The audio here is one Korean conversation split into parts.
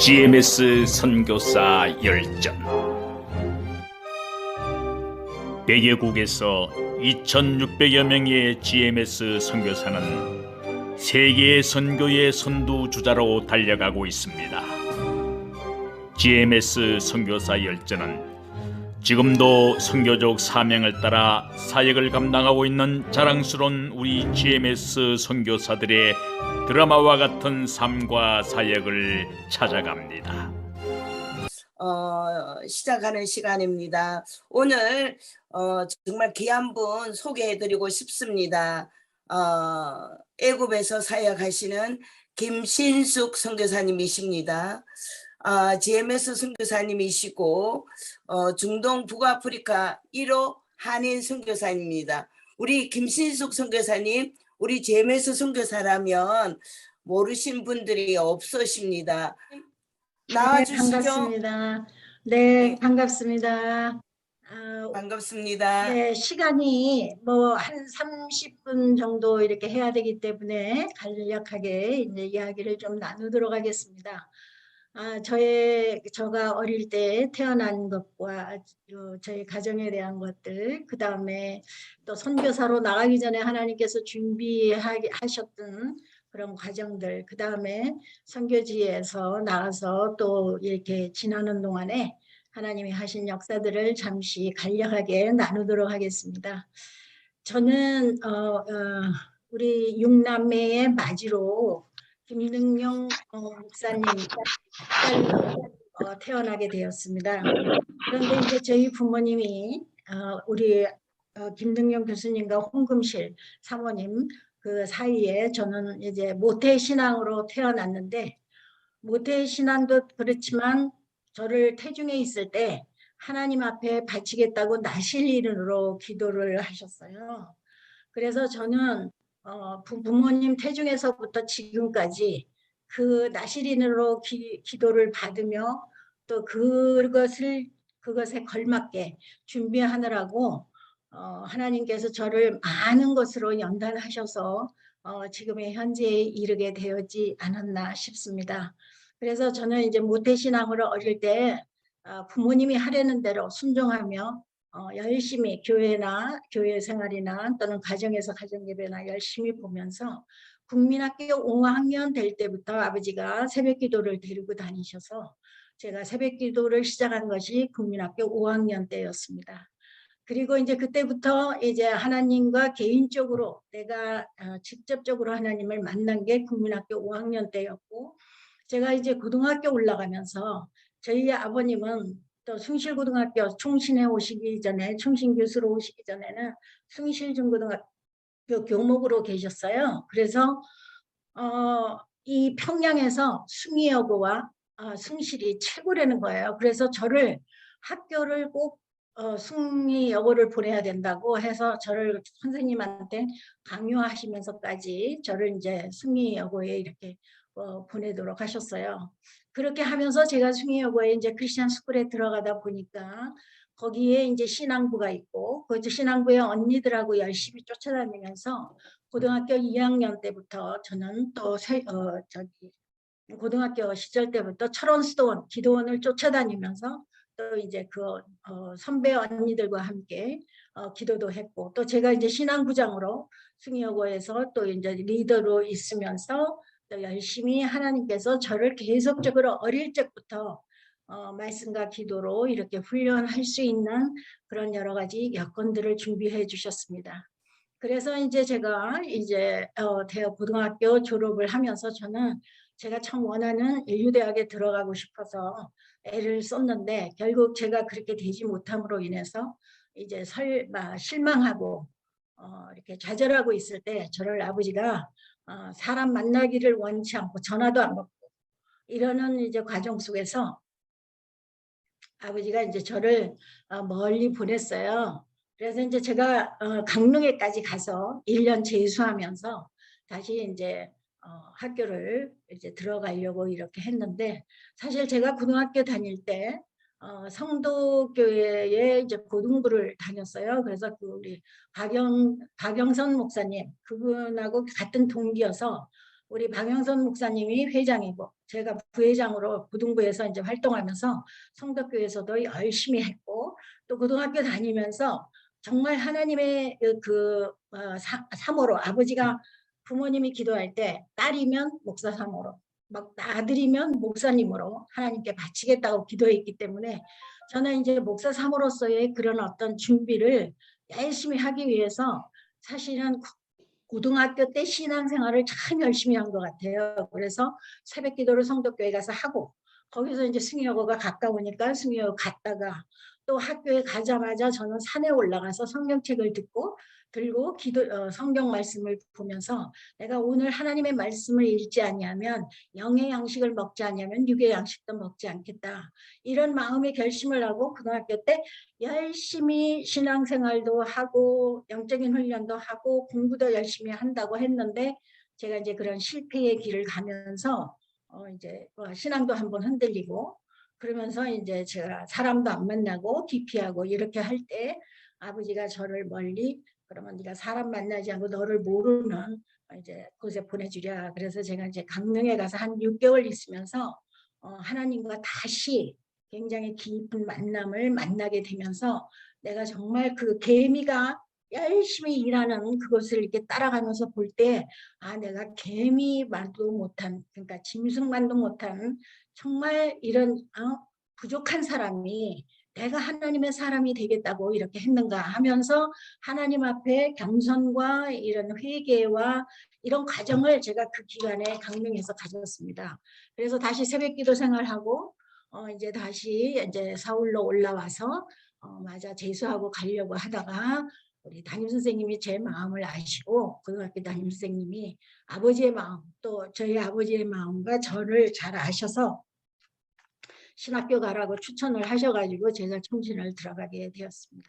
GMS 선교사 열전. 100여국에서 2600여 명의 GMS 선교사는 세계의 선교의 선두주자로 달려가고 있습니다. GMS 선교사 열전은 지금도 선교적 사명을 따라 사역을 감당하고 있는 자랑스러운 우리 GMS 선교사들의 드라마와 같은 삶과 사역을 찾아갑니다. 시작하는 시간입니다. 오늘 정말 귀한 분 소개해드리고 싶습니다. 애굽에서 사역하시는 김신숙 선교사님이십니다. GMS 선교사님이시고 중동 북아프리카 1호 한인 선교사입니다. 우리 김신숙 선교사님, 우리 GMS 선교사라면 모르신 분들이 없으십니다. 나와주시죠. 네, 반갑습니다. 네, 반갑습니다. 반갑습니다. 네, 시간이 뭐 한 30분 정도 이렇게 해야 되기 때문에 간략하게 이제 이야기를 좀 나누도록 하겠습니다. 제가 어릴 때 태어난 것과 저희 가정에 대한 것들, 그 다음에 또 선교사로 나가기 전에 하나님께서 준비하셨던 그런 과정들, 그 다음에 선교지에서 나가서 또 이렇게 지나는 동안에 하나님이 하신 역사들을 잠시 간략하게 나누도록 하겠습니다. 저는 우리 육남매의 마지로 김능용 목사님 딸로 태어나게 되었습니다. 그런데 이제 저희 부모님이 우리 김능용 교수님과 홍금실 사모님 그 사이에 저는 이제 모태신앙으로 태어났는데, 모태신앙도 그렇지만 저를 태중에 있을 때 하나님 앞에 바치겠다고 나실인으로 기도를 하셨어요. 그래서 저는 부모님 태중에서부터 지금까지 그 나실인으로 기도를 받으며 또 그것에 걸맞게 준비하느라고 하나님께서 저를 많은 것으로 연단하셔서 지금의 현재에 이르게 되었지 않았나 싶습니다. 그래서 저는 이제 모태신앙으로 어릴 때 부모님이 하려는 대로 순종하며 열심히 교회나 교회 생활이나 또는 가정에서 가정예배나 열심히 보면서 국민학교 5학년 될 때부터 아버지가 새벽기도를 데리고 다니셔서 제가 새벽기도를 시작한 것이 국민학교 5학년 때였습니다. 그리고 이제 그때부터 이제 하나님과 개인적으로 내가 직접적으로 하나님을 만난 게 국민학교 5학년 때였고, 제가 이제 고등학교 올라가면서 저희 아버님은 또 숭실고등학교 총신에 오시기 전에, 총신 교수로 오시기 전에는 숭실중고등학교 교목으로 계셨어요. 그래서 이 평양에서 숭이여고와 숭실이 최고라는 거예요. 그래서 저를 학교를 꼭 숭이여고를 보내야 된다고 해서 저를 선생님한테 강요하시면서까지 저를 이제 숭이여고에 이렇게 보내도록 하셨어요. 그렇게 하면서 제가 숭이여고에 이제 크리스찬 스쿨에 들어가다 보니까 거기에 이제 신앙부가 있고, 그 신앙부의 언니들하고 열심히 쫓아다니면서 고등학교 2학년 때부터 저는 또 고등학교 시절 때부터 철원수도원, 기도원을 쫓아다니면서 또 이제 그 선배 언니들과 함께 기도도 했고, 또 제가 이제 신앙부장으로 숭이여고에서 또 이제 리더로 있으면서 또 열심히 하나님께서 저를 계속적으로 어릴 적부터 말씀과 기도로 이렇게 훈련할 수 있는 그런 여러 가지 여건들을 준비해 주셨습니다. 그래서 이제 제가 이제 고등학교 졸업을 하면서 저는 제가 참 원하는 인류대학에 들어가고 싶어서 애를 썼는데, 결국 제가 그렇게 되지 못함으로 인해서 이제 실망하고 이렇게 좌절하고 있을 때 저를 아버지가 사람 만나기를 원치 않고 전화도 안 받고 이러는 이제 과정 속에서 아버지가 이제 저를 멀리 보냈어요. 그래서 이제 제가 강릉에까지 가서 1년 재수하면서 다시 이제 학교를 이제 들어가려고 이렇게 했는데, 사실 제가 고등학교 다닐 때 성도교회에 이제 고등부를 다녔어요. 그래서 그 우리 박영선 목사님, 그분하고 같은 동기여서 우리 방영선 목사님이 회장이고 제가 부회장으로 고등부에서 이제 활동하면서 성덕교에서도 열심히 했고 또 고등학교 다니면서 정말 하나님의 사모로 아버지가 부모님이 기도할 때 딸이면 목사 사모로 막 아들이면 목사님으로 하나님께 바치겠다고 기도했기 때문에 저는 이제 목사 사모로서의 그런 어떤 준비를 열심히 하기 위해서 사실은 고등학교 때 신앙생활을 참 열심히 한 것 같아요. 그래서 새벽 기도를 성덕교회 가서 하고 거기서 이제 승희여고가 가까우니까 승희여고 갔다가 또 학교에 가자마자 저는 산에 올라가서 성경책을 들고 성경 말씀을 보면서 내가 오늘 하나님의 말씀을 읽지 아니하면 영의 양식을 먹지 아니하면 육의 양식도 먹지 않겠다. 이런 마음의 결심을 하고 고등학교 때 열심히 신앙생활도 하고 영적인 훈련도 하고 공부도 열심히 한다고 했는데 제가 이제 그런 실패의 길을 가면서 이제 신앙도 한번 흔들리고 그러면서 이제 제가 사람도 안 만나고 기피하고 이렇게 할 때 아버지가 저를 멀리 그러면 네가 사람 만나지 않고 너를 모르는 이제 곳에 보내주랴. 그래서 제가 이제 강릉에 가서 한 6개월 있으면서 하나님과 다시 굉장히 깊은 만남을 만나게 되면서 내가 정말 그 개미가 열심히 일하는 그것을 이렇게 따라가면서 볼 때 아 내가 개미만도 못한 그러니까 짐승만도 못한 정말 이런 부족한 사람이 내가 하나님의 사람이 되겠다고 이렇게 했는가 하면서 하나님 앞에 겸손과 이런 회개와 이런 과정을 제가 그 기간에 강릉에서 가졌습니다. 그래서 다시 새벽기도 생활하고 이제 다시 이제 서울로 올라와서 맞아 재수하고 가려고 하다가 우리 담임 선생님이 제 마음을 아시고 고등학교 담임 선생님이 아버지의 마음 또 저희 아버지의 마음과 저를 잘 아셔서 신학교 가라고 추천을 하셔가지고 제가 총신을 들어가게 되었습니다.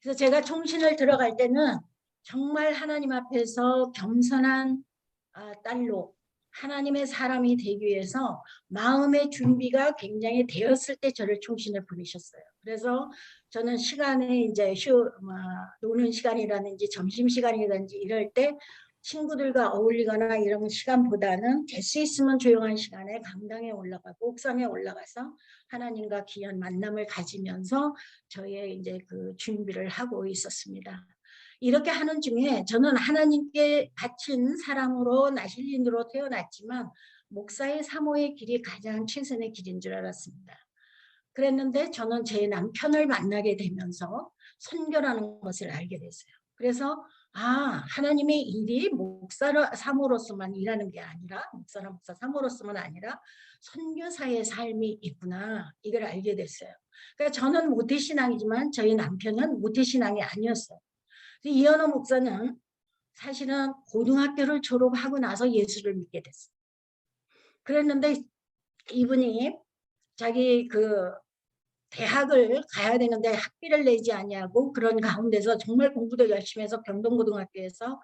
그래서 제가 총신을 들어갈 때는 정말 하나님 앞에서 겸손한 딸로 하나님의 사람이 되기 위해서 마음의 준비가 굉장히 되었을 때 저를 총신을 부르셨어요. 그래서 저는 시간에 이제 노는 시간이라든지 점심시간이라든지 이럴 때 친구들과 어울리거나 이런 시간보다는 될 수 있으면 조용한 시간에 강당에 올라가고 옥상에 올라가서 하나님과 귀한 만남을 가지면서 저의 이제 그 준비를 하고 있었습니다. 이렇게 하는 중에 저는 하나님께 바친 사람으로 나실린으로 태어났지만 목사의 사모의 길이 가장 최선의 길인 줄 알았습니다. 그랬는데 저는 제 남편을 만나게 되면서 선교라는 것을 알게 됐어요. 그래서 하나님의 일이 목사 사모로서만 일하는 게 아니라 목사나 목사 사모로서만 아니라 선교사의 삶이 있구나 이걸 알게 됐어요. 그러니까 저는 모태신앙이지만 저희 남편은 모태신앙이 아니었어요. 이현호 목사는 사실은 고등학교를 졸업하고 나서 예수를 믿게 됐어요. 그랬는데 이분이 자기 그 대학을 가야 되는데 학비를 내지 아니하고 그런 가운데서 정말 공부도 열심히 해서 경동고등학교에서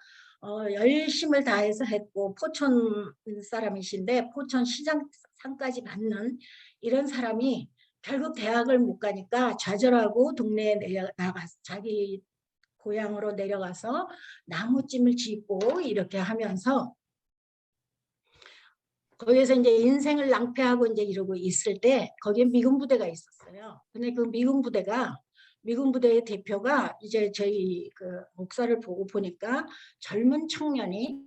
열심을 다해서 했고 포천 사람이신데 포천 시장상까지 받는 이런 사람이 결국 대학을 못 가니까 좌절하고 동네에 나가서 자기 고향으로 내려가서 나무찜을 짓고 이렇게 하면서 거기에서 이제 인생을 낭패하고 이제 이러고 있을 때 거기에 미군 부대가 있었어요. 근데 그 미군 부대의 대표가 이제 저희 그 목사를 보고 보니까 젊은 청년이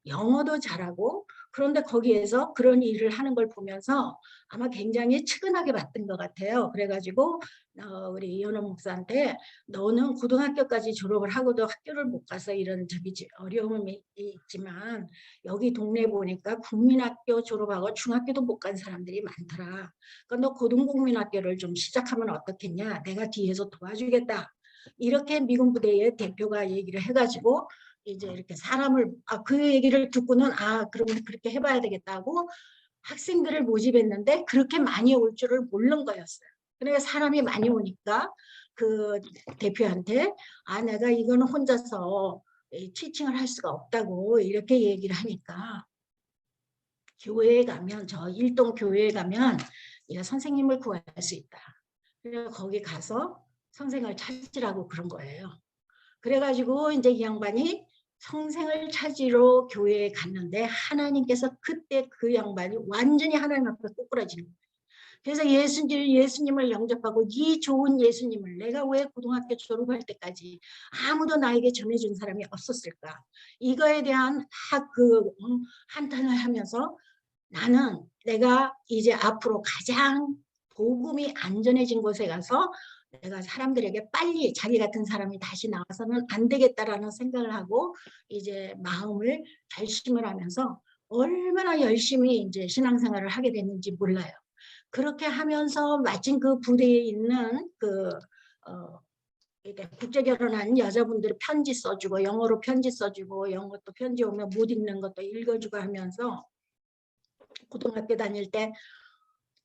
영어도 잘하고 그런데 거기에서 그런 일을 하는 걸 보면서 아마 굉장히 측은하게 봤던 것 같아요. 그래가지고 우리 이현호 목사한테 너는 고등학교까지 졸업을 하고도 학교를 못 가서 이런 어려움이 있지만 여기 동네 보니까 국민학교 졸업하고 중학교도 못 간 사람들이 많더라. 그러니까 너 고등국민학교를 좀 시작하면 어떻겠냐. 내가 뒤에서 도와주겠다. 이렇게 미군 부대의 대표가 얘기를 해가지고 이제 이렇게 사람을 그 얘기를 듣고는 그러면 그렇게 해봐야 되겠다고 학생들을 모집했는데 그렇게 많이 올 줄을 모르는 거였어요. 그러니까 사람이 많이 오니까 그 대표한테 내가 이거는 혼자서 티칭을 할 수가 없다고 이렇게 얘기를 하니까 교회에 가면 저 일동 교회에 가면 네가 선생님을 구할 수 있다. 그래서 거기 가서 선생을 찾으라고 그런 거예요. 그래가지고 이제 이 양반이 성생을 찾으러 교회에 갔는데 하나님께서 그때 그 양반이 완전히 하나님 앞에 꼬꾸라지는 거예요. 그래서 예수님을 영접하고 이 좋은 예수님을 내가 왜 고등학교 졸업할 때까지 아무도 나에게 전해준 사람이 없었을까? 이거에 대한 한탄을 하면서 나는 내가 이제 앞으로 가장 복음이 안전해진 곳에 가서 내가 사람들에게 빨리 자기 같은 사람이 다시 나와서는 안 되겠다라는 생각을 하고 이제 마음을 결심을 하면서 얼마나 열심히 이제 신앙생활을 하게 됐는지 몰라요. 그렇게 하면서 마침 그 부대에 있는 이렇게 국제 결혼한 여자분들 편지 써주고 영어로 편지 써주고 영어 또 편지 오면 못 읽는 것도 읽어주고 하면서 고등학교 다닐 때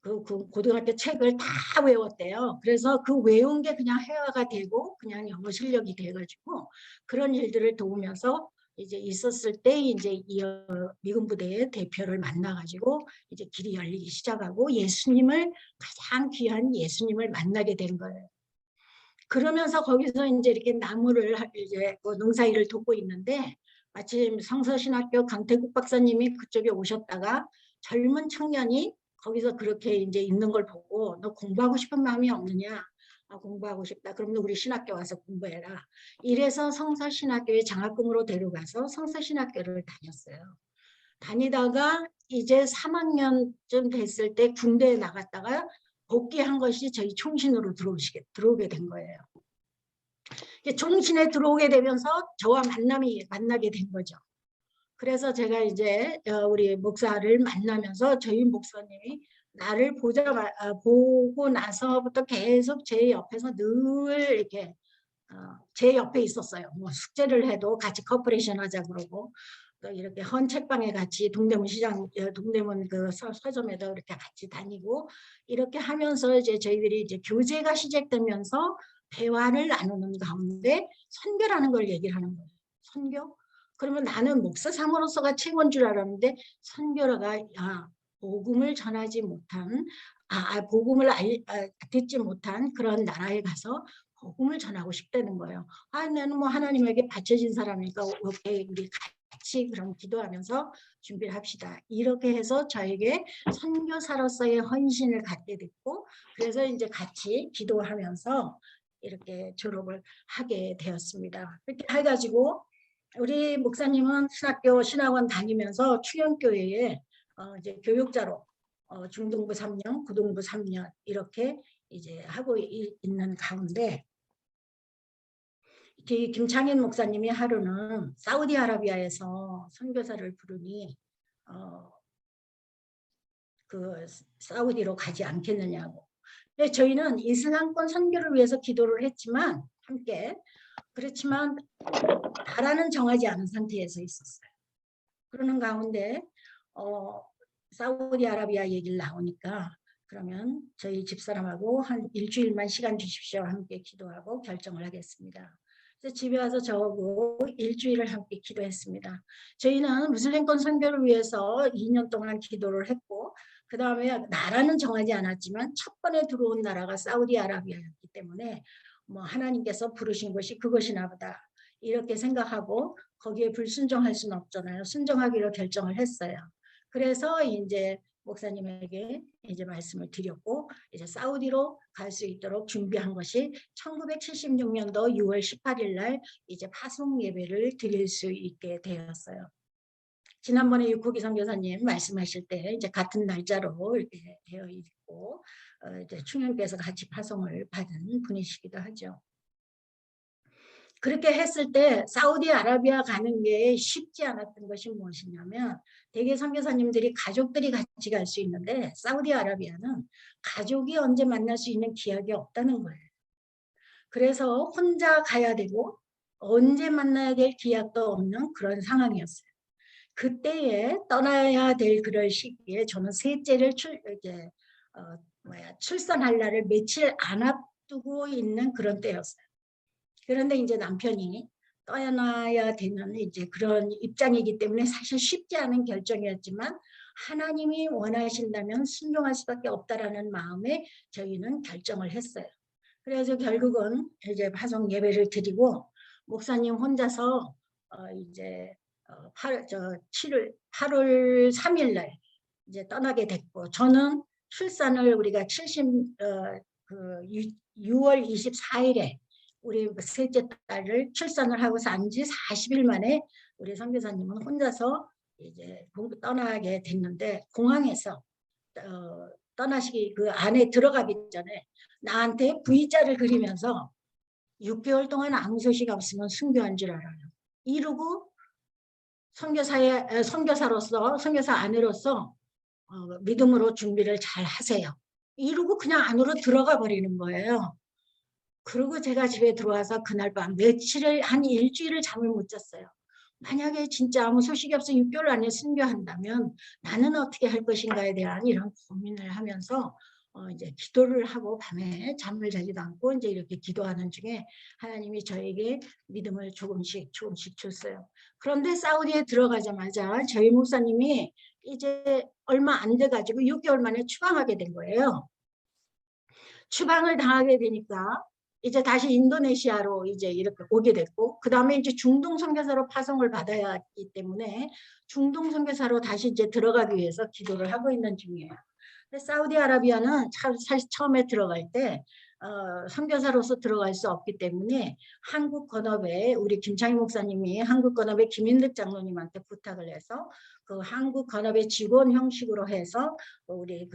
그 고등학교 책을 다 외웠대요. 그래서 그 외운 게 그냥 회화가 되고 그냥 영어 실력이 돼가지고 그런 일들을 도우면서 이제 있었을 때 이제 미군 부대의 대표를 만나가지고 이제 길이 열리기 시작하고 예수님을 가장 귀한 예수님을 만나게 된 거예요. 그러면서 거기서 이제 이렇게 나무를 이제 농사일을 돕고 있는데 마침 성서신학교 강태국 박사님이 그쪽에 오셨다가 젊은 청년이 거기서 그렇게 이제 있는 걸 보고 너 공부하고 싶은 마음이 없느냐? 아, 공부하고 싶다. 그러면 우리 신학교 와서 공부해라. 이래서 성서신학교에 장학금으로 데려가서 성서신학교를 다녔어요. 다니다가 이제 3학년쯤 됐을 때 군대에 나갔다가 복귀한 것이 저희 총신으로 들어오게 된 거예요. 총신에 들어오게 되면서 저와 만나게 된 거죠. 그래서 제가 이제 우리 목사를 만나면서 저희 목사님이 나를 보고 나서부터 계속 제 옆에서 늘 이렇게 제 옆에 있었어요. 뭐 숙제를 해도 같이 커퍼레이션 하자 그러고 또 이렇게 헌책방에 같이 동대문 그 서점에도 이렇게 같이 다니고 이렇게 하면서 이제 저희들이 이제 교제가 시작되면서 대화를 나누는 가운데 선교라는 걸 얘기를 하는 거예요. 선교? 그러면 나는 목사 사모로서가 최고인 줄 알았는데 선교라가 복음을 전하지 못한 복음을 듣지 못한 그런 나라에 가서 복음을 전하고 싶다는 거예요. 나는 뭐 하나님에게 바쳐진 사람이니까 우리 같이 그럼 기도하면서 준비를 합시다. 이렇게 해서 저에게 선교사로서의 헌신을 갖게 됐고 그래서 이제 같이 기도하면서 이렇게 졸업을 하게 되었습니다. 이렇게 해가지고 우리 목사님은 신학원 다니면서 충영교회에 이제 교육자로 중등부 3년, 고등부 3년 이렇게 이제 하고 있는 가운데 김창현 목사님이 하루는 사우디아라비아에서 선교사를 부르니 그 사우디로 가지 않겠느냐고. 근데 저희는 이슬람권 선교를 위해서 기도를 했지만 함께 그렇지만 나라는 정하지 않은 상태에서 있었어요. 그러는 가운데 사우디아라비아 얘기를 나오니까 그러면 저희 집사람하고 한 일주일만 시간 주십시오. 함께 기도하고 결정을 하겠습니다. 그래서 집에 와서 저하고 일주일을 함께 기도했습니다. 저희는 무슬림권 선교를 위해서 2년 동안 기도를 했고 그 다음에 나라는 정하지 않았지만 첫 번에 들어온 나라가 사우디아라비아였기 때문에 뭐 하나님께서 부르신 것이 그것이나 보다 이렇게 생각하고 거기에 불순종할 수는 없잖아요. 순종하기로 결정을 했어요. 그래서 이제 목사님에게 이제 말씀을 드렸고 이제 사우디로 갈 수 있도록 준비한 것이 1976년도 6월 18일 날 이제 파송 예배를 드릴 수 있게 되었어요. 지난번에 육호기 선교사님 말씀하실 때 이제 같은 날짜로 이렇게 되어 있고 이제 충영교에서 같이 파송을 받은 분이시기도 하죠. 그렇게 했을 때 사우디아라비아 가는 게 쉽지 않았던 것이 무엇이냐면 대개 선교사님들이 가족들이 같이 갈 수 있는데 사우디아라비아는 가족이 언제 만날 수 있는 기약이 없다는 거예요. 그래서 혼자 가야 되고 언제 만나야 될 기약도 없는 그런 상황이었어요. 그때에 떠나야 될 그럴 시기에 저는 셋째를 출산할 날을 며칠 안 앞두고 있는 그런 때였어요. 그런데 이제 남편이 떠나야 되는 이제 그런 입장이기 때문에 사실 쉽지 않은 결정이었지만 하나님이 원하신다면 순종할 수밖에 없다라는 마음에 저희는 결정을 했어요. 그래서 결국은 이제 파송 예배를 드리고 목사님 혼자서 이제 8월 3일 날 이제 떠나게 됐고, 저는 출산을 우리가 6월 24일에 우리 셋째 딸을 출산을 하고 산 지 40일 만에 우리 선교사님은 혼자서 이제 떠나게 됐는데, 공항에서 떠나시기 그 안에 들어가기 전에 나한테 V자를 그리면서 6개월 동안 아무 소식 없으면 순교한 줄 알아요. 이러고 선교사로서, 선교사 아내로서 믿음으로 준비를 잘 하세요. 이러고 그냥 안으로 들어가 버리는 거예요. 그리고 제가 집에 들어와서 그날 밤 한 일주일을 잠을 못 잤어요. 만약에 진짜 아무 소식이 없어 6개월 안에 순교한다면 나는 어떻게 할 것인가에 대한 이런 고민을 하면서 이제 기도를 하고 밤에 잠을 자지도 않고 이제 이렇게 기도하는 중에 하나님이 저에게 믿음을 조금씩 줬어요. 그런데 사우디에 들어가자마자 저희 목사님이 이제 얼마 안 돼가지고 6개월 만에 추방하게 된 거예요. 추방을 당하게 되니까 이제 다시 인도네시아로 이제 이렇게 오게 됐고, 그 다음에 이제 중동 선교사로 파송을 받아야 하기 때문에 중동 선교사로 다시 이제 들어가기 위해서 기도를 하고 있는 중이에요. 근데 사우디아라비아는 사실 처음에 들어갈 때 선교사로서 들어갈 수 없기 때문에 한국 건업에 우리 김창희 목사님이 한국 건업의 김인득 장로님한테 부탁을 해서 그 한국 건업의 직원 형식으로 해서 우리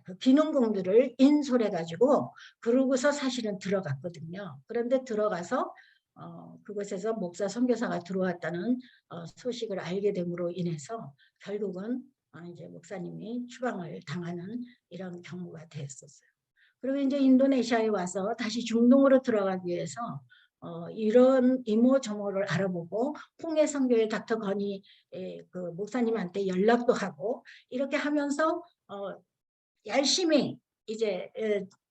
그 기능공들을 인솔해 가지고 그러고서 사실은 들어갔거든요. 그런데 들어가서 그곳에서 목사 선교사가 들어왔다는 소식을 알게 됨으로 인해서 결국은 이제 목사님이 추방을 당하는 이런 경우가 됐었어요. 그리고 이제 인도네시아에 와서 다시 중동으로 들어가기 위해서 이런 이모저모를 알아보고 홍해 선교의 닥터 건이 그 목사님한테 연락도 하고 이렇게 하면서 열심히 이제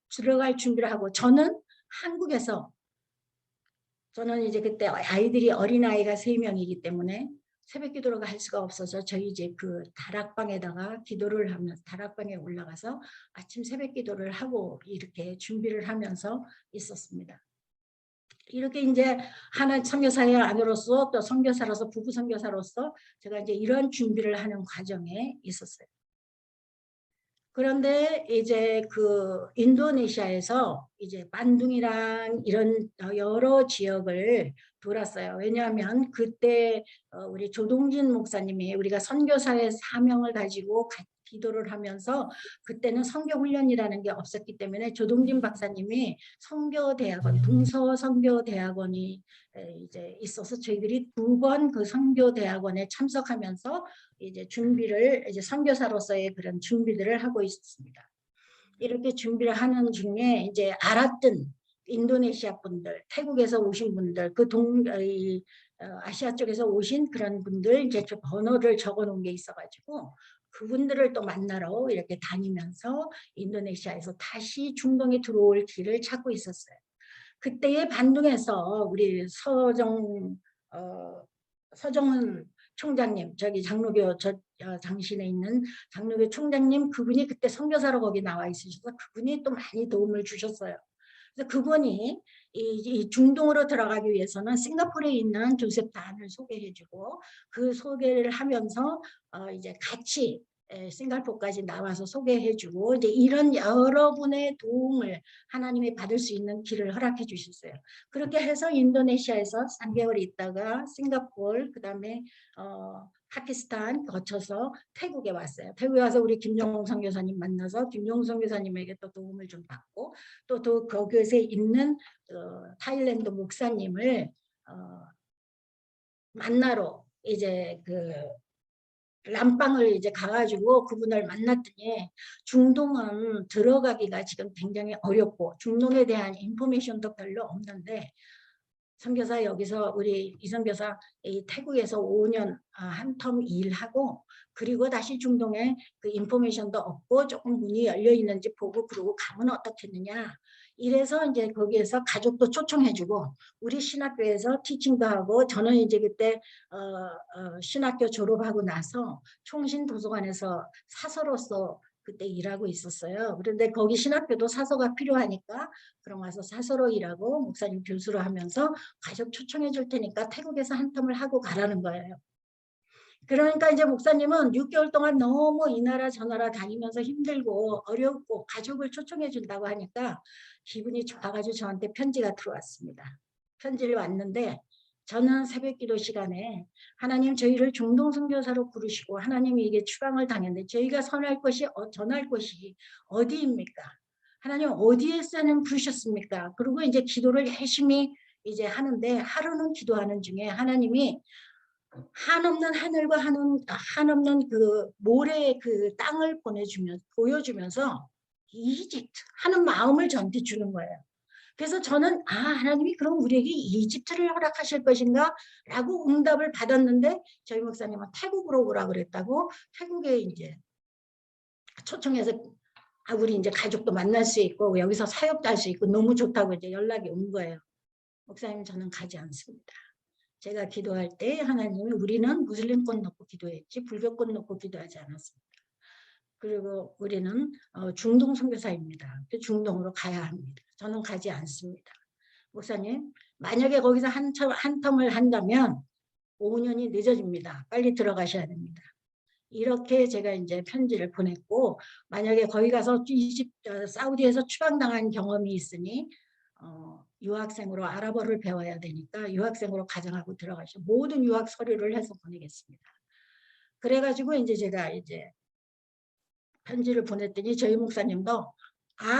들어갈 준비를 하고, 저는 한국에서, 저는 이제 그때 아이들이 어린아이가 3명이기 때문에 새벽 기도를 할 수가 없어서 저희 이제 그 다락방에다가 기도를 하면서 다락방에 올라가서 아침 새벽 기도를 하고 이렇게 준비를 하면서 있었습니다. 이렇게 이제 하나 선교사의 아내로서 또 선교사로서 부부 선교사로서 제가 이제 이런 준비를 하는 과정에 있었어요. 그런데 이제 그 인도네시아에서 이제 반둥이랑 이런 여러 지역을 돌았어요. 왜냐하면 그때 우리 조동진 목사님이 우리가 선교사의 사명을 가지고 기도를 하면서 그때는 선교훈련이라는 게 없었기 때문에 조동진 박사님이 선교대학원, 동서선교대학원이 이제 있어서 저희들이 2번 그 선교대학원에 참석하면서 이제 준비를 이제 선교사로서의 그런 준비들을 하고 있습니다. 이렇게 준비를 하는 중에 이제 알았던 인도네시아 분들, 태국에서 오신 분들, 그 아시아 쪽에서 오신 그런 분들 이제 저 번호를 적어 놓은 게 있어가지고 그분들을 또 만나러 이렇게 다니면서 인도네시아에서 다시 중동에 들어올 길을 찾고 있었어요. 그때의 반둥에서 우리 서정은 총장님, 저기 장로교 장신에 있는 장로교 총장님, 그분이 그때 선교사로 거기 나와 있으셔서 그분이 또 많이 도움을 주셨어요. 그래서 그분이 이 중동으로 들어가기 위해서는 싱가포르에 있는 조셉 단을 소개해주고 그 소개를 하면서 이제 같이 싱가포르까지 나와서 소개해주고 이제 이런 여러분의 도움을 하나님이 받을 수 있는 길을 허락해 주셨어요. 그렇게 해서 인도네시아에서 3개월 있다가 싱가포르, 그다음에 파키스탄 거쳐서 태국에 왔어요. 태국에 와서 우리 김종홍 선교사님 만나서 김종홍 선교사님에게 또 도움을 좀 받고 또 그곳에 있는 타일랜드 목사님을 만나러 이제 그 람빵을 이제 가가지고 그분을 만났더니 중동은 들어가기가 지금 굉장히 어렵고 중동에 대한 인포메이션도 별로 없는데 선교사 여기서 우리 이 선교사 태국에서 5년 한 텀 일하고 그리고 다시 중동에 그 인포메이션도 없고 조금 문이 열려 있는지 보고 그러고 가면 어떻겠느냐. 이래서 이제 거기에서 가족도 초청해주고 우리 신학교에서 티칭도 하고 저는 이제 그때 신학교 졸업하고 나서 총신도서관에서 사서로서 그때 일하고 있었어요. 그런데 거기 신학교도 사서가 필요하니까 그럼 와서 사서로 일하고 목사님 교수로 하면서 가족 초청해 줄 테니까 태국에서 한 텀을 하고 가라는 거예요. 그러니까 이제 목사님은 6개월 동안 너무 이 나라 저 나라 다니면서 힘들고 어렵고 가족을 초청해 준다고 하니까 기분이 좋아가지고 저한테 편지가 들어왔습니다. 편지를 왔는데 저는 새벽기도 시간에 하나님 저희를 중동 선교사로 부르시고 하나님이 이게 추방을 당했는데 저희가 전할 곳이 어디입니까? 하나님 어디에서 하나님 부르셨습니까? 그리고 이제 기도를 열심히 이제 하는데 하루는 기도하는 중에 하나님이 한없는 하늘과 한없는 그 모래의 그 땅을 보여주면서 이집트 하는 마음을 저한테 주는 거예요. 그래서 저는 하나님이 그럼 우리에게 이집트를 허락하실 것인가? 라고 응답을 받았는데 저희 목사님은 태국으로 오라 그랬다고 태국에 이제 초청해서 우리 이제 가족도 만날 수 있고 여기서 사역도 할 수 있고 너무 좋다고 이제 연락이 온 거예요. 목사님 저는 가지 않습니다. 제가 기도할 때 하나님이 우리는 무슬림권 놓고 기도했지 불교권 놓고 기도하지 않았습니다. 그리고 우리는 중동 선교사입니다. 중동으로 가야 합니다. 저는 가지 않습니다. 목사님 만약에 거기서 한 텀을 한다면 5년이 늦어집니다. 빨리 들어가셔야 됩니다. 이렇게 제가 이제 편지를 보냈고 만약에 거기 가서 사우디에서 추방당한 경험이 있으니 유학생으로 아랍어를 배워야 되니까 유학생으로 가정하고 들어가셔 모든 유학 서류를 해서 보내겠습니다. 그래가지고 이제 제가 이제 편지를 보냈더니 저희 목사님도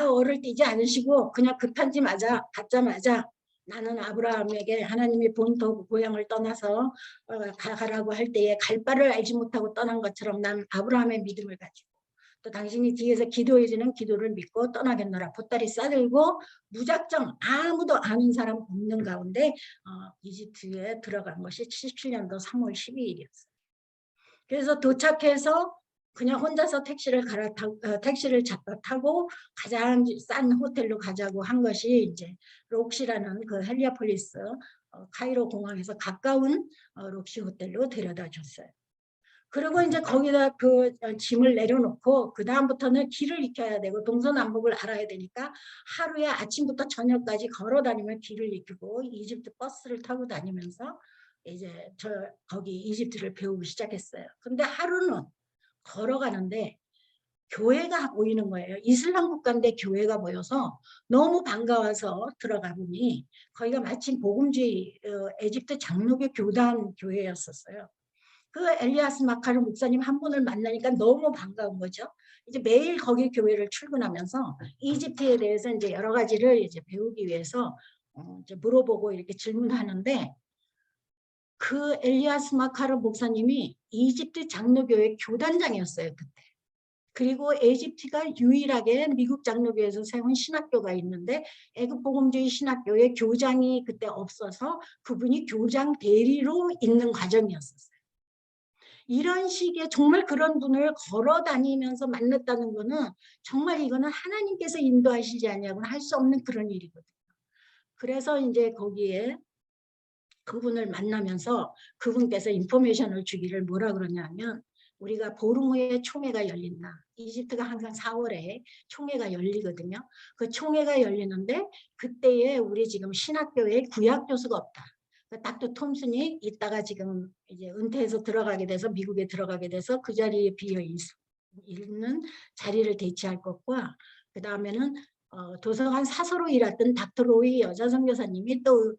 어를 띄지 않으시고 그냥 그 편지 받자마자 나는 아브라함에게 하나님이 본토 고향을 떠나서 가라고 할 때에 갈 바를 알지 못하고 떠난 것처럼 난 아브라함의 믿음을 가지고 또 당신이 뒤에서 기도해주는 기도를 믿고 떠나겠노라. 보따리 싸들고 무작정 아무도 아는 사람 없는 가운데 이집트에 들어간 것이 77년도 3월 12일이었어요. 그래서 도착해서 그냥 혼자서 택시를 타고 가장 싼 호텔로 가자고 한 것이 이제 록시라는 그 헬리아폴리스 카이로 공항에서 가까운 록시 호텔로 데려다 줬어요. 그리고 이제 거기다 그 짐을 내려놓고 그 다음부터는 길을 익혀야 되고 동서남북을 알아야 되니까 하루에 아침부터 저녁까지 걸어 다니면 길을 익히고 이집트 버스를 타고 다니면서 이제 거기 이집트를 배우기 시작했어요. 근데 하루는 걸어가는데 교회가 보이는 거예요. 이슬람 국가인데 교회가 보여서 너무 반가워서 들어가 보니 거기가 마침 복음주의 에집트 장로교 교단 교회였었어요. 그 엘리아스 마카르 목사님 한 분을 만나니까 너무 반가운 거죠. 이제 매일 거기 교회를 출근하면서 이집트에 대해서 이제 여러 가지를 이제 배우기 위해서 이제 물어보고 이렇게 질문하는데 그 엘리아스 마카르 목사님이 이집트 장로교회 교단장이었어요 그때. 그리고 에집트가 유일하게 미국 장로교에서 세운 신학교가 있는데 애국복음주의 신학교의 교장이 그때 없어서 그분이 교장 대리로 있는 과정이었어요. 이런 식의 정말 그런 분을 걸어 다니면서 만났다는 거는 정말 이거는 하나님께서 인도하시지 아니하고는 할 수 없는 그런 일이거든요. 그래서 이제 거기에 그분을 만나면서 그분께서 인포메이션을 주기를 뭐라 그러냐면 우리가 보름 후에 총회가 열린다. 이집트가 항상 4월에 총회가 열리거든요. 그 총회가 열리는데 그때에 우리 지금 신학교에 구약 교수가 없다. 닥터 톰슨이 있다가 지금 이제 은퇴해서 들어가게 돼서 미국에 들어가게 돼서 그 자리에 비어 있는 자리를 대체할 것과 그 다음에는 도서관 사서로 일했던 닥터 로이 여자 선교사님이 또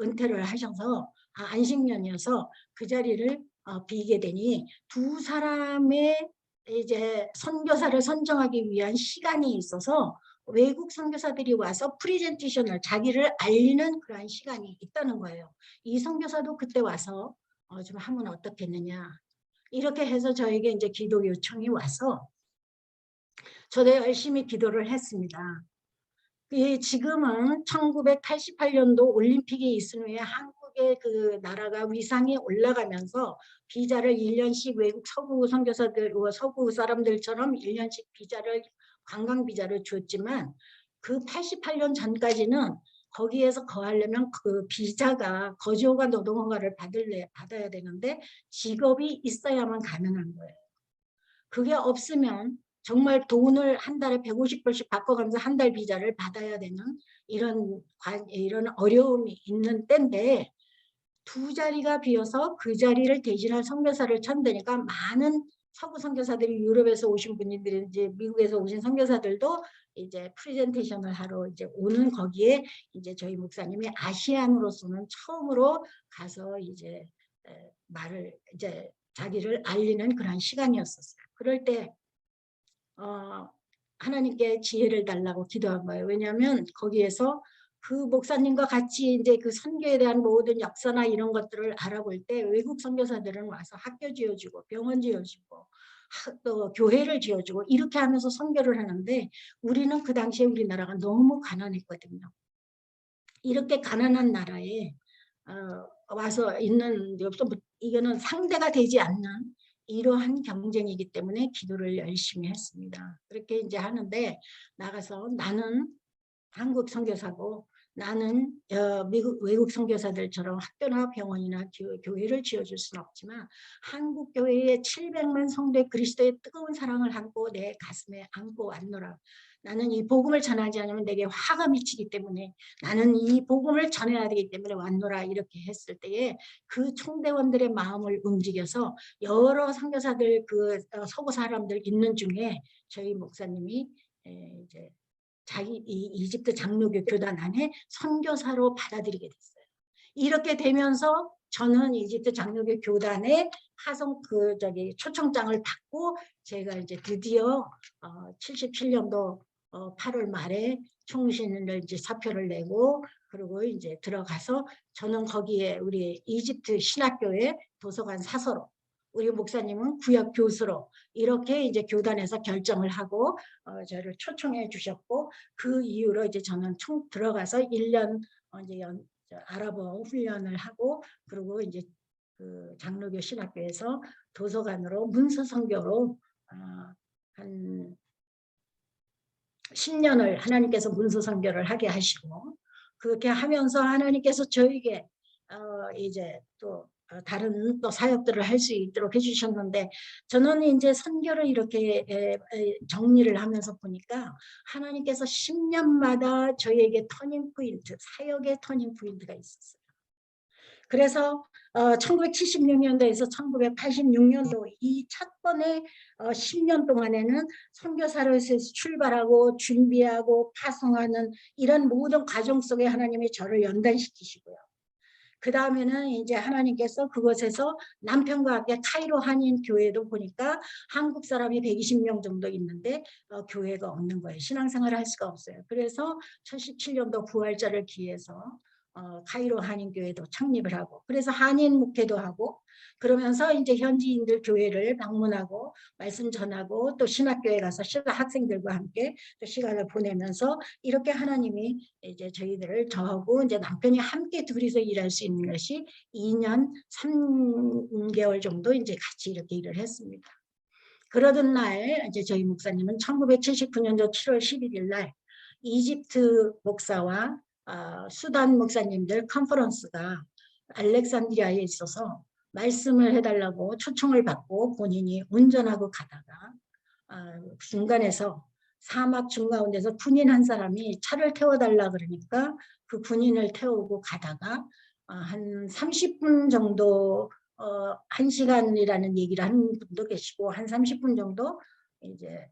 은퇴를 하셔서 안식년이어서 그 자리를 비게 되니 두 사람의 이제 선교사를 선정하기 위한 시간이 있어서 외국 선교사들이 와서 프리젠테이션을 자기를 알리는 그러한 시간이 있다는 거예요. 이 선교사도 그때 와서 좀 하면 어떻겠느냐 이렇게 해서 저에게 이제 기도 요청이 와서 저도 열심히 기도를 했습니다. 지금은 1988년도 올림픽이 있은 후에 한국의 그 나라가 위상이 올라가면서 비자를 1년씩 외국 서구 선교사들, 서구 사람들처럼 1년씩 관광 비자를 줬지만 그 88년 전까지는 거기에서 거하려면 그 비자가 거주허가 노동허가를 받아야 되는데 직업이 있어야만 가능한 거예요. 그게 없으면 정말 돈을 한 달에 150불씩 바꿔가면서 한 달 비자를 받아야 되는 이런 어려움이 있는 때인데 두 자리가 비어서 그 자리를 대신할 선교사를 천대니까 많은 서구 선교사들이 유럽에서 오신 분들이 이제 미국에서 오신 선교사들도 이제 프레젠테이션을 하러 이제 오는 거기에 이제 저희 목사님이 아시안으로서는 처음으로 가서 이제 말을 이제 자기를 알리는 그런 시간이었었어요. 그럴 때 하나님께 지혜를 달라고 기도한 거예요. 왜냐하면 거기에서 그 목사님과 같이 이제 그 선교에 대한 모든 역사나 이런 것들을 알아볼 때 외국 선교사들은 와서 학교 지어주고 병원 지어주고 또 교회를 지어주고 이렇게 하면서 선교를 하는데 우리는 그 당시에 우리나라가 너무 가난했거든요. 이렇게 가난한 나라에 와서 있는 이거는 상대가 되지 않는 이러한 경쟁이기 때문에 기도를 열심히 했습니다. 그렇게 이제 하는데 나가서 나는 한국 선교사고 나는 미국 외국 선교사들처럼 학교나 병원이나 교회를 지어줄 수는 없지만 한국 교회의 700만 성도의 그리스도의 뜨거운 사랑을 안고 내 가슴에 안고 왔노라. 나는 이 복음을 전하지 않으면 내게 화가 미치기 때문에 나는 이 복음을 전해야 되기 때문에 왔노라 이렇게 했을 때에 그 총대원들의 마음을 움직여서 여러 선교사들 그 서구 사람들 있는 중에 저희 목사님이 이제 자기 이집트 장로교 교단 안에 선교사로 받아들이게 됐어요. 이렇게 되면서 저는 이집트 장로교 교단의 초청장을 받고 제가 이제 드디어 77년도 8월 말에 총신을 이제 사표를 내고 그리고 이제 들어가서 저는 거기에 우리 이집트 신학교의 도서관 사서로 우리 목사님은 구역 교수로 이렇게 이제 교단에서 결정을 하고 저를 초청해 주셨고 그 이후로 이제 저는 들어가서 1년 이제 아랍어 훈련을 하고 그리고 이제 그 장로교 신학교에서 도서관으로 문서 선교로 한 10년을 하나님께서 문서 선교를 하게 하시고 그렇게 하면서 하나님께서 저에게 이제 또 다른 또 사역들을 할 수 있도록 해주셨는데 저는 이제 선교를 이렇게 정리를 하면서 보니까 하나님께서 10년마다 저에게 터닝 포인트, 사역의 터닝 포인트가 있었어요. 그래서 1976년도에서 1986년도 이 첫 번의 10년 동안에는 선교사로서 출발하고 준비하고 파송하는 이런 모든 과정 속에 하나님이 저를 연단시키시고요. 그 다음에는 이제 하나님께서 그곳에서 남편과 함께 카이로 한인 교회도 보니까 한국 사람이 120명 정도 있는데 교회가 없는 거예요. 신앙생활을 할 수가 없어요. 그래서 77년도 부활절을 기해서 카이로 한인교회도 창립을 하고 그래서 한인 목회도 하고 그러면서 이제 현지인들 교회를 방문하고 말씀 전하고 또 신학교에 가서 신학 학생들과 함께 또 시간을 보내면서 이렇게 하나님이 이제 저하고 이제 남편이 함께 둘이서 일할 수 있는 것이 2년 3개월 정도 이제 같이 이렇게 일을 했습니다. 그러던 날 이제 저희 목사님은 1979년도 7월 11일 날 이집트 목사와 수단 목사님들 컨퍼런스가 알렉산드리아에 있어서 말씀을 해달라고 초청을 받고 본인이 운전하고 가다가 중간에서 사막 중가운데서 군인 한 사람이 차를 태워달라 그러니까 그 군인을 태우고 가다가 한 30분 정도 1시간이라는 얘기를 하는 분도 계시고 한 30분 정도 이제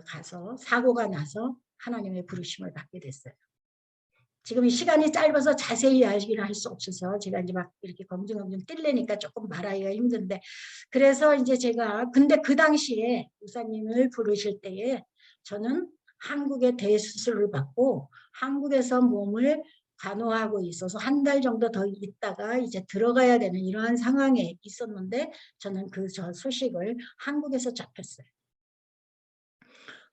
가서 사고가 나서 하나님의 부르심을 받게 됐어요. 지금 이 시간이 짧아서 자세히 이야기는 할 수 없어서 제가 이제 막 이렇게 검증검증 뛸래니까 조금 말하기가 힘든데 그래서 이제 제가 근데 그 당시에 목사님을 부르실 때에 저는 한국에 대수술을 받고 한국에서 몸을 간호하고 있어서 한 달 정도 더 있다가 이제 들어가야 되는 이러한 상황에 있었는데 저는 그 소식을 한국에서 잡혔어요.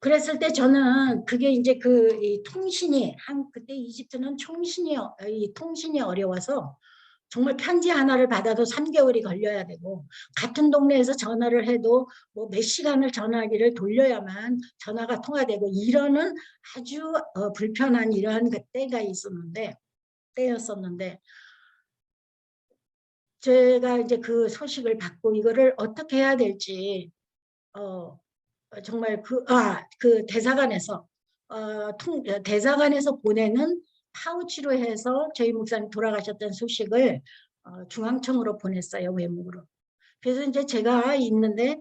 그랬을 때 저는 그게 이제 이 통신이 그때 이집트는 통신이 어려워서 정말 편지 하나를 받아도 3개월이 걸려야 되고 같은 동네에서 전화를 해도 뭐 몇 시간을 전화기를 돌려야만 전화가 통화되고 이러는 아주 불편한 이러한 때였었는데 제가 이제 그 소식을 받고 이거를 어떻게 해야 될지 정말 그 대사관에서 대사관에서 보내는 파우치로 해서 저희 목사님 돌아가셨던 소식을 중앙청으로 보냈어요, 외국으로. 그래서 이제 제가 있는데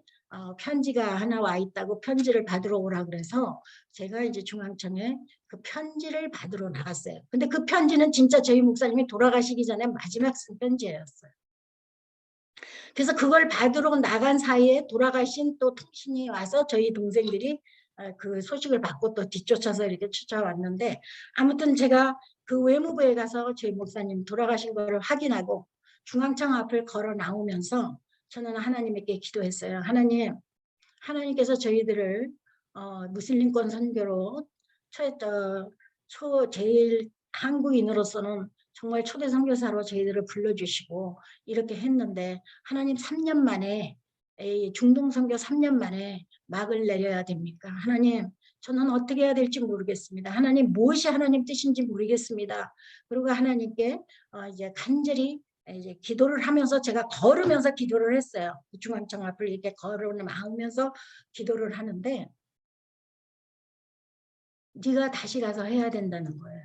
편지가 하나 와 있다고 편지를 받으러 오라 그래서 제가 이제 중앙청에 그 편지를 받으러 나갔어요. 근데 그 편지는 진짜 저희 목사님이 돌아가시기 전에 마지막 쓴 편지였어요. 그래서 그걸 받으러 나간 사이에 돌아가신 또 통신이 와서 저희 동생들이 그 소식을 받고 또 뒤쫓아서 이렇게 쫓아왔는데, 아무튼 제가 그 외무부에 가서 저희 목사님 돌아가신 거를 확인하고 중앙청 앞을 걸어 나오면서 저는 하나님께 기도했어요. 하나님께서 저희들을 무슬림권 선교로 제일 한국인으로서는 정말 초대 선교사로 저희들을 불러주시고 이렇게 했는데, 하나님 3년 만에 중동 선교 3년 만에 막을 내려야 됩니까? 하나님, 저는 어떻게 해야 될지 모르겠습니다. 하나님, 무엇이 하나님 뜻인지 모르겠습니다. 그리고 하나님께 이제 간절히 이제 기도를 하면서 제가 걸으면서 기도를 했어요. 중앙청 앞을 이렇게 걸어나오면서 기도를 하는데, 네가 다시 가서 해야 된다는 거예요.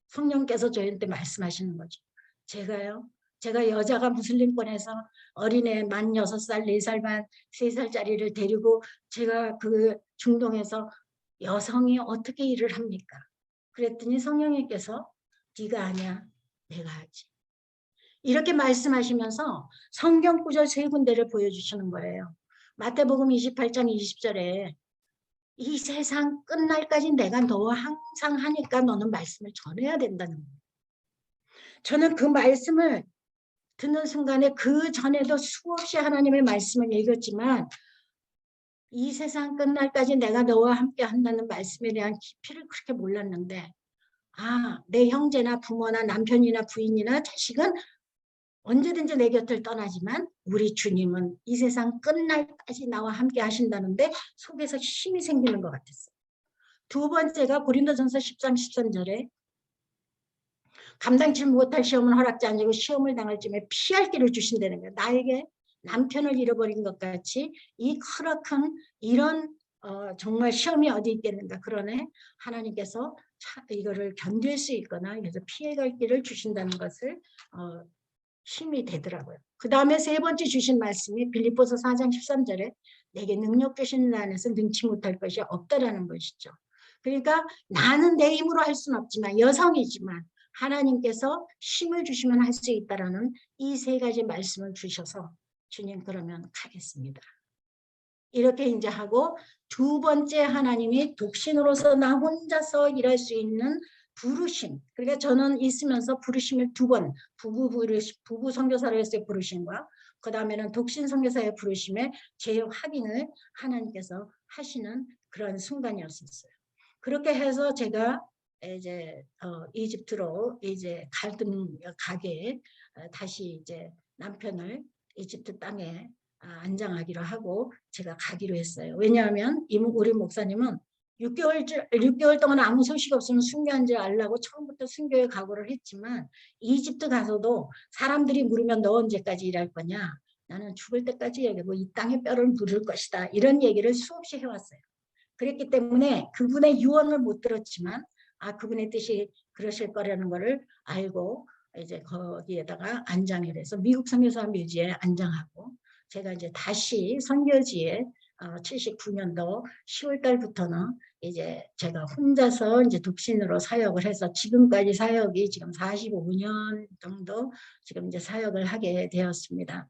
성령께서 저희한테 말씀하시는 거죠. 제가 여자가 무슬림권에서 어린애 만 6살, 4살 반, 3살짜리를 데리고 제가 그 중동에서 여성이 어떻게 일을 합니까? 그랬더니 성령님께서 네가 아니야, 내가 하지. 이렇게 말씀하시면서 성경 구절 3군데를 보여주시는 거예요. 마태복음 28장 20절에 이 세상 끝날까지 내가 너와 항상 하니까 너는 말씀을 전해야 된다는 거예요. 저는 그 말씀을 듣는 순간에 그 전에도 수없이 하나님의 말씀을 읽었지만 이 세상 끝날까지 내가 너와 함께 한다는 말씀에 대한 깊이를 그렇게 몰랐는데, 내 형제나 부모나 남편이나 부인이나 자식은 언제든지 내 곁을 떠나지만 우리 주님은 이 세상 끝날까지 나와 함께 하신다는데 속에서 힘이 생기는 것 같았어요. 두 번째가 고린도전서 13, 13절에 감당치 못할 시험은 허락지 아니고 시험을 당할 쯤에 피할 길을 주신다는 거예요. 나에게 남편을 잃어버린 것 같이 이 크라큰 이런 정말 시험이 어디 있겠는가. 그러네 하나님께서 이거를 견딜 수 있거나 그래서 피해갈 길을 주신다는 것을 힘이 되더라고요. 그 다음에 세 번째 주신 말씀이 빌립보서 4장 13절에 내게 능력 주시는 안에서 능치 못할 것이 없다라는 것이죠. 그러니까 나는 내 힘으로 할 수는 없지만 여성이지만 하나님께서 힘을 주시면 할 수 있다라는 이 3가지 말씀을 주셔서 주님 그러면 가겠습니다. 이렇게 이제 하고, 두 번째 하나님이 독신으로서 나 혼자서 일할 수 있는 부르심. 그러니까 저는 있으면서 부르심을 2번 부부 선교사로 했어요. 부르심과 그 다음에는 독신 선교사의 부르심에 제 확인을 하나님께서 하시는 그런 순간이었어요. 그렇게 해서 제가 이제 이집트로 이제 가게 다시 이제 남편을 이집트 땅에 안장하기로 하고 제가 가기로 했어요. 왜냐하면 우리 목사님은 6개월 동안 아무 소식 없으면 순교한 줄 알라고 처음부터 순교에 각오를 했지만 이집트 가서도 사람들이 물으면 너 언제까지 일할 거냐? 나는 죽을 때까지 얘기하고 이 땅의 뼈를 물을 것이다. 이런 얘기를 수없이 해왔어요. 그랬기 때문에 그분의 유언을 못 들었지만 그분의 뜻이 그러실 거라는 거를 알고 이제 거기에다가 안장을 해서 미국 선교사 묘지에 안장하고 제가 이제 다시 선교지에 79년도 10월 달부터는 이제 제가 혼자서 이제 독신으로 사역을 해서 지금까지 사역이 지금 45년 정도 지금 이제 사역을 하게 되었습니다.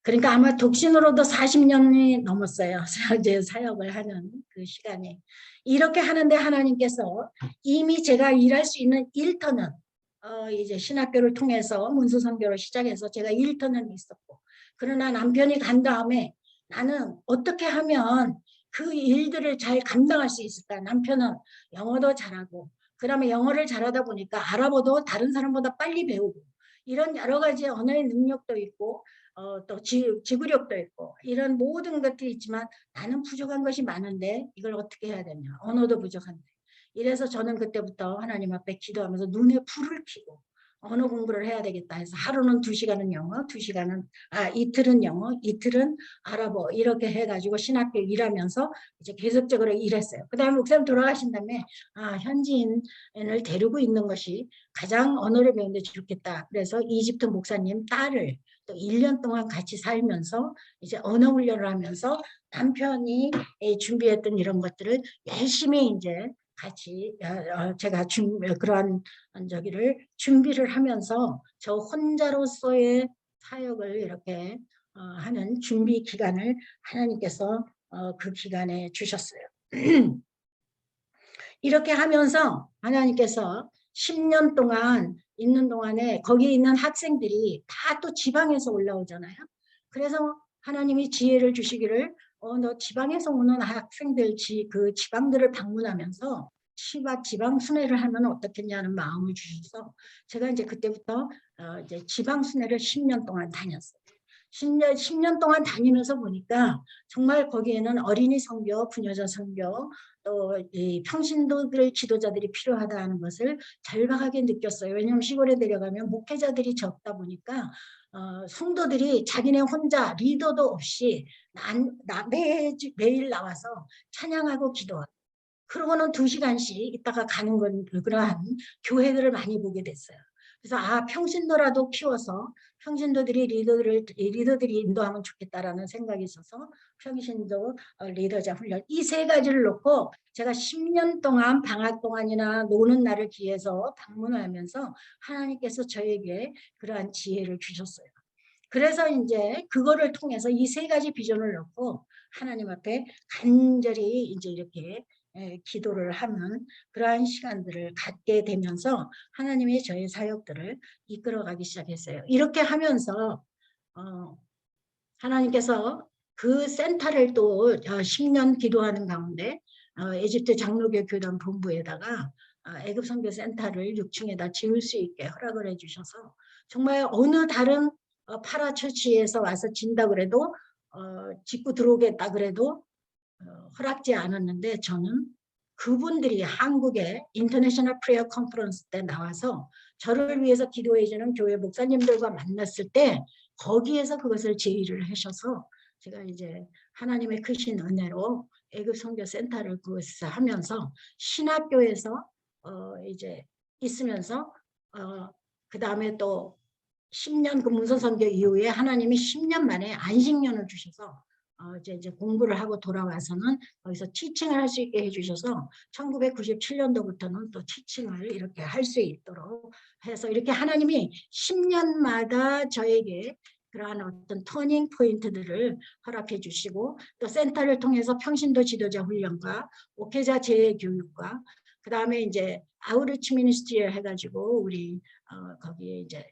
그러니까 아마 독신으로도 40년이 넘었어요. 이제 사역을 하는 그 시간이. 이렇게 하는데 하나님께서 이미 제가 일할 수 있는 1터는 이제 신학교를 통해서 문수선교를 시작해서 제가 1터는 있었고, 그러나 남편이 간 다음에 나는 어떻게 하면 그 일들을 잘 감당할 수 있을까. 남편은 영어도 잘하고 그 다음에 영어를 잘하다 보니까 아랍어도 다른 사람보다 빨리 배우고 이런 여러 가지 언어의 능력도 있고 또 지구력도 있고 이런 모든 것들이 있지만 나는 부족한 것이 많은데 이걸 어떻게 해야 되냐. 언어도 부족한데. 이래서 저는 그때부터 하나님 앞에 기도하면서 눈에 불을 켜고 언어 공부를 해야 되겠다 해서 하루는 2시간은 영어, 2시간은 이틀은 영어, 이틀은 아랍어 이렇게 해가지고 신학교 일하면서 이제 계속적으로 일했어요. 그다음에 목사님 돌아가신 다음에 현지인을 데리고 있는 것이 가장 언어를 배우는데 좋겠다. 그래서 이집트 목사님 딸을 또 1년 동안 같이 살면서 이제 언어 훈련을 하면서 남편이 준비했던 이런 것들을 열심히 이제 같이 제가 그러한 저기를 준비를 하면서 저 혼자로서의 사역을 이렇게 하는 준비 기간을 하나님께서 그 기간에 주셨어요. 이렇게 하면서 하나님께서 10년 동안 있는 동안에 거기에 있는 학생들이 다 또 지방에서 올라오잖아요. 그래서 하나님이 지혜를 주시기를 너 지방에서 오는 학생들 그 지방들을 방문하면서 지방 순회를 하면 어떻겠냐는 마음을 주셔서 제가 이제 그때부터 이제 지방 순회를 10년 동안 다녔어요. 10년 동안 다니면서 보니까 정말 거기에는 어린이 선교, 부녀자 선교, 또 이 평신도들 지도자들이 필요하다는 것을 절박하게 느꼈어요. 왜냐하면 시골에 내려가면 목회자들이 적다 보니까 성도들이 자기네 혼자 리더도 없이 매일 나와서 찬양하고 기도하고 그러고는 2시간씩 있다가 가는 건 그러한 교회들을 많이 보게 됐어요. 그래서 평신도라도 키워서 평신도들이 리더들이 인도하면 좋겠다라는 생각이 있어서 평신도 리더자 훈련 이 3가지를 놓고 제가 10년 동안 방학 동안이나 노는 날을 기해서 방문을 하면서 하나님께서 저에게 그러한 지혜를 주셨어요. 그래서 이제 그거를 통해서 이 3가지 비전을 놓고 하나님 앞에 간절히 이제 이렇게 기도를 하는 그러한 시간들을 갖게 되면서 하나님이 저의 사역들을 이끌어가기 시작했어요. 이렇게 하면서 하나님께서 그 센터를 또 10년 기도하는 가운데 에집트 장로교 교단 본부에다가 애굽 선교 센터를 6층에다 지을 수 있게 허락을 해주셔서 정말 어느 다른 파라처치에서 와서 진다 그래도 짓고 들어오겠다 그래도 허락지 않았는데 저는 그분들이 한국의 인터내셔널 프레이어 컨퍼런스 때 나와서 저를 위해서 기도해주는 교회 목사님들과 만났을 때 거기에서 그것을 제의를 하셔서 제가 이제 하나님의 크신 은혜로 애굽 선교 센터를 그것에서 하면서 신학교에서 이제 있으면서 그 다음에 또 10년 그 문서 선교 이후에 하나님이 10년 만에 안식년을 주셔서 이제 공부를 하고 돌아와서는 거기서 티칭을 할 수 있게 해주셔서 1997년도부터는 또 티칭을 이렇게 할 수 있도록 해서 이렇게 하나님이 10년마다 저에게 그러한 어떤 터닝 포인트들을 허락해 주시고 또 센터를 통해서 평신도 지도자 훈련과 목회자 재교육과 그 다음에 이제 아우리치 미니스트리 해가지고 우리 거기에 이제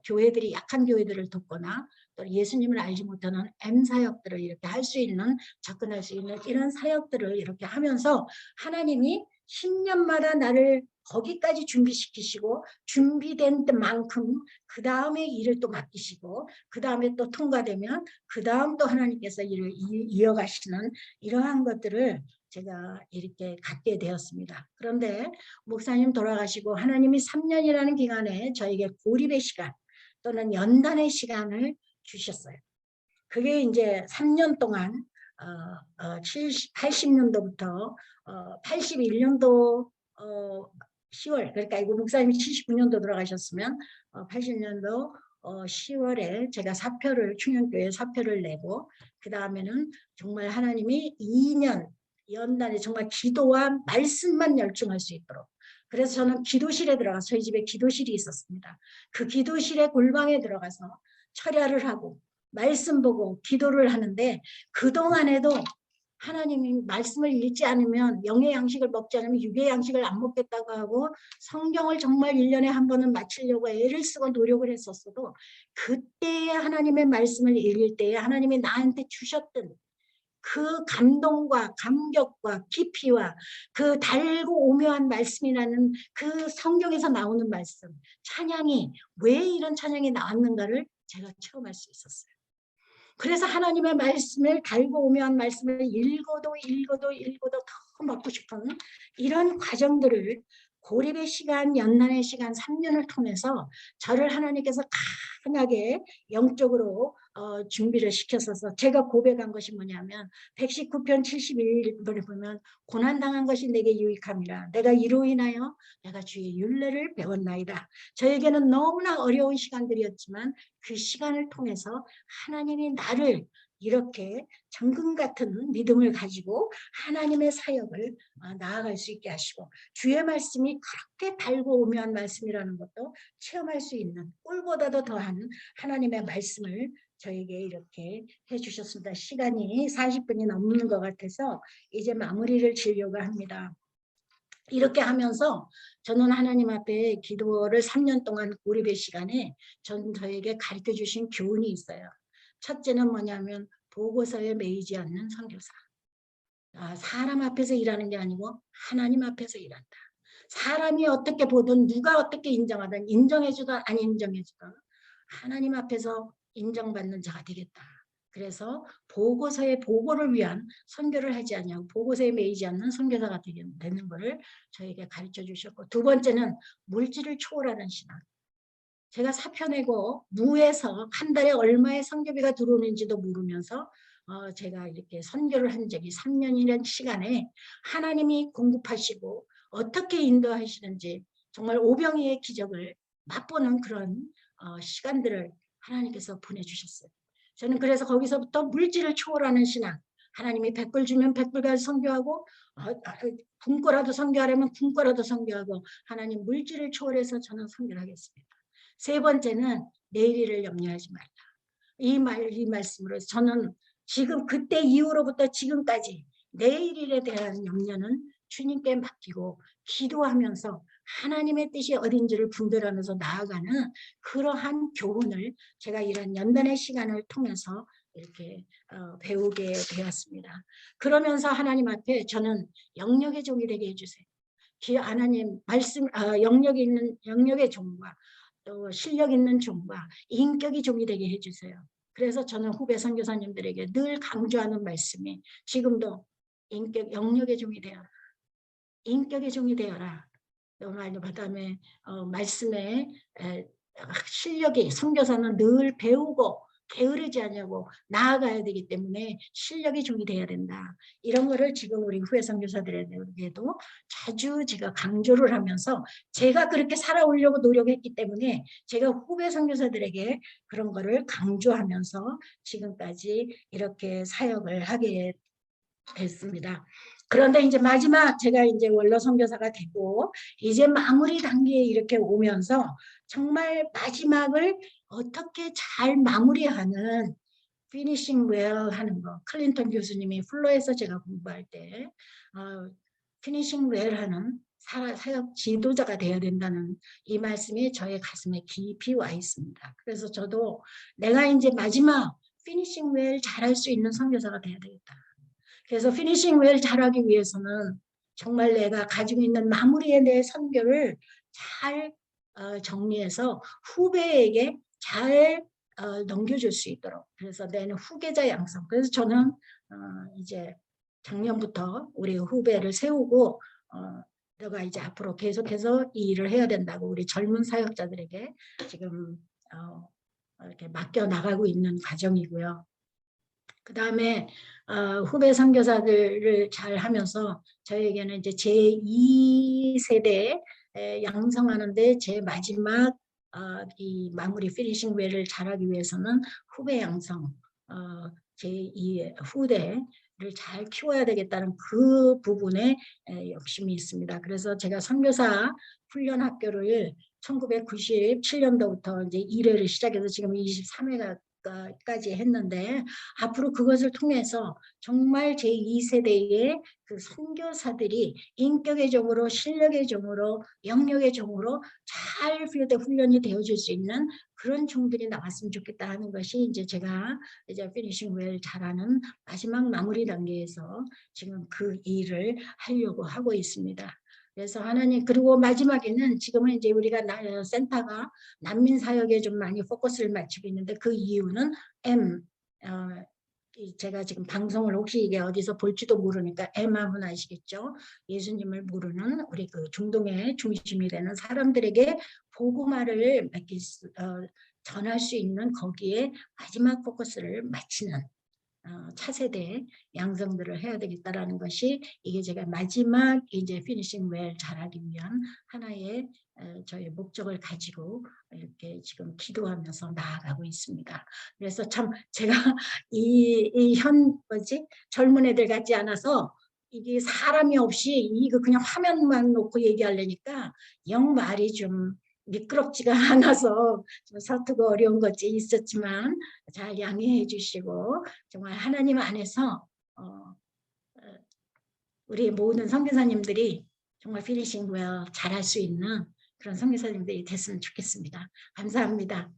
교회들이 약한 교회들을 돕거나 또 예수님을 알지 못하는 M 사역들을 이렇게 할 수 있는 접근할 수 있는 이런 사역들을 이렇게 하면서 하나님이 10년마다 나를 거기까지 준비시키시고 준비된 만큼 그 다음에 일을 또 맡기시고 그 다음에 또 통과되면 그 다음 또 하나님께서 일을 이어가시는 이러한 것들을 제가 이렇게 갖게 되었습니다. 그런데 목사님 돌아가시고 하나님이 3년이라는 기간에 저에게 고립의 시간 또는 연단의 시간을 주셨어요. 그게 이제 3년 동안 80년도부터 81년도 10월 그러니까 이거 목사님이 79년도 돌아가셨으면 80년도 10월에 제가 충영교회 사표를 내고 그 다음에는 정말 하나님이 2년 연단에 정말 기도와 말씀만 열중할 수 있도록 그래서 저는 기도실에 들어가서 저희 집에 기도실이 있었습니다. 그 기도실의 골방에 들어가서 철야를 하고 말씀 보고 기도를 하는데 그동안에도 하나님이 말씀을 읽지 않으면 영의 양식을 먹지 않으면 육의 양식을 안 먹겠다고 하고 성경을 정말 1년에 한 번은 마치려고 애를 쓰고 노력을 했었어도 그때의 하나님의 말씀을 읽을 때에 하나님이 나한테 주셨던 그 감동과 감격과 깊이와 그 달고 오묘한 말씀이라는 그 성경에서 나오는 말씀 찬양이 왜 이런 찬양이 나왔는가를 제가 체험할 수 있었어요. 그래서 하나님의 말씀을 달고 오묘한 말씀을 읽어도 더 먹고 싶은 이런 과정들을 고립의 시간, 연단의 시간 3년을 통해서 저를 하나님께서 강하게 영적으로 준비를 시켰어서 제가 고백한 것이 뭐냐면 119편 71절에 보면 고난당한 것이 내게 유익함이라 내가 이로 인하여 내가 주의 율례를 배웠나이다. 저에게는 너무나 어려운 시간들이었지만 그 시간을 통해서 하나님이 나를 이렇게 정금 같은 믿음을 가지고 하나님의 사역을 나아갈 수 있게 하시고 주의 말씀이 그렇게 달고 오묘한 말씀이라는 것도 체험할 수 있는 꿀보다도 더한 하나님의 말씀을 저에게 이렇게 해주셨습니다. 시간이 40분이 넘는 것 같아서 이제 마무리를 지으려고 합니다. 이렇게 하면서 저는 하나님 앞에 기도를 3년 동안 고립의 시간에 저에게 가르쳐 주신 교훈이 있어요. 첫째는 뭐냐면 보고서에 매이지 않는 선교사. 사람 앞에서 일하는 게 아니고 하나님 앞에서 일한다. 사람이 어떻게 보든 누가 어떻게 인정하든 인정해주든 안 인정해주든 하나님 앞에서 인정받는 자가 되겠다. 그래서 보고서의 보고를 위한 선교를 하지 않냐고 보고서에 매이지 않는 선교사가 되는 것을 저에게 가르쳐 주셨고 두 번째는 물질을 초월하는 신앙. 제가 사표 내고 무에서 한 달에 얼마의 선교비가 들어오는지도 모르면서 제가 이렇게 선교를 한 적이 3년이라는 시간에 하나님이 공급하시고 어떻게 인도하시는지 정말 오병이의 기적을 맛보는 그런 시간들을 하나님께서 보내주셨어요. 저는 그래서 거기서부터 물질을 초월하는 신앙, 하나님이 100불 주면 100불 가서 선교하고 굶고라도 선교하려면 굶고라도 선교하고 하나님 물질을 초월해서 저는 선교를 하겠습니다. 세 번째는 내일을 염려하지 말라. 이 말씀으로 저는 지금 그때 이후로부터 지금까지 내일일에 대한 염려는 주님께 맡기고 기도하면서 하나님의 뜻이 어딘지를 분별하면서 나아가는 그러한 교훈을 제가 이런 연단의 시간을 통해서 이렇게 배우게 되었습니다. 그러면서 하나님 앞에 저는 영역의 종이 되게 해주세요. 하나님 말씀 영역의 종과 또 실력 있는 종과 인격이 종이 되게 해주세요. 그래서 저는 후배 선교사님들에게 늘 강조하는 말씀이 지금도 영역의 종이 되어라. 인격의 종이 되어라. 그다음에 말씀에 실력이 선교사는 늘 배우고 게으르지 않냐고 나아가야 되기 때문에 실력이 종이 돼야 된다. 이런 거를 지금 우리 후배 선교사들에게도 자주 제가 강조를 하면서 제가 그렇게 살아오려고 노력했기 때문에 제가 후배 선교사들에게 그런 거를 강조하면서 지금까지 이렇게 사역을 하게 됐습니다. 그런데 이제 마지막 제가 이제 원로 선교사가 되고 이제 마무리 단계에 이렇게 오면서 정말 마지막을 어떻게 잘 마무리하는 피니싱 웰 하는 거 클린턴 교수님이 플로에서 제가 공부할 때 피니싱 웰 하는 사역 지도자가 되어야 된다는 이 말씀이 저의 가슴에 깊이 와 있습니다. 그래서 저도 내가 이제 마지막 피니싱 웰 잘할 수 있는 선교사가 되어야 되겠다. 그래서 피니싱 웰 잘하기 위해서는 정말 내가 가지고 있는 마무리의 내 선교를 잘 정리해서 후배에게 잘 넘겨줄 수 있도록 그래서 내는 후계자 양성. 그래서 저는 이제 작년부터 우리 후배를 세우고 내가 이제 앞으로 계속해서 이 일을 해야 된다고 우리 젊은 사역자들에게 지금 이렇게 맡겨 나가고 있는 과정이고요. 그 다음에 후배 선교사들을 잘 하면서 저에게는 이제 제2세대 양성하는데 제 마지막 이 마무리 피니싱 웨이를 잘하기 위해서는 후배 양성, 제2의 후대를 잘 키워야 되겠다는 그 부분에 욕심이 있습니다. 그래서 제가 선교사 훈련 학교를 1997년도부터 이제 1회를 시작해서 지금 23회가 까지 했는데 앞으로 그것을 통해서 정말 제2세대의 그 선교사들이 인격의 종으로 실력의 종으로 영역의 종으로 잘 훈련이 되어줄 수 있는 그런 종들이 나왔으면 좋겠다 하는 것이 이제 제가 이제 피니싱 웰 잘하는 마지막 마무리 단계에서 지금 그 일을 하려고 하고 있습니다. 그래서 하나님 그리고 마지막에는 지금은 이제 우리가 센터가 난민 사역에 좀 많이 포커스를 맞추고 있는데 그 이유는 제가 지금 방송을 혹시 이게 어디서 볼지도 모르니까 애마분 아시겠죠? 예수님을 모르는 우리 그 중동의 중심이 되는 사람들에게 복음화를 이렇게 전할 수 있는 거기에 마지막 포커스를 맞추는 차세대 양성들을 해야 되겠다라는 것이 이게 제가 마지막 이제 피니싱 웰 잘하기 위한 하나의 저희 목적을 가지고 이렇게 지금 기도하면서 나아가고 있습니다. 그래서 참 제가 젊은 애들 같지 않아서 이게 사람이 없이 이거 그냥 화면만 놓고 얘기하려니까 영 말이 좀 미끄럽지가 않아서 좀 서투고 어려운 것이 있었지만 잘 양해해 주시고 정말 하나님 안에서 우리 모든 선교사님들이 정말 피니싱 웰 잘할 수 있는 그런 선교사님들이 됐으면 좋겠습니다. 감사합니다.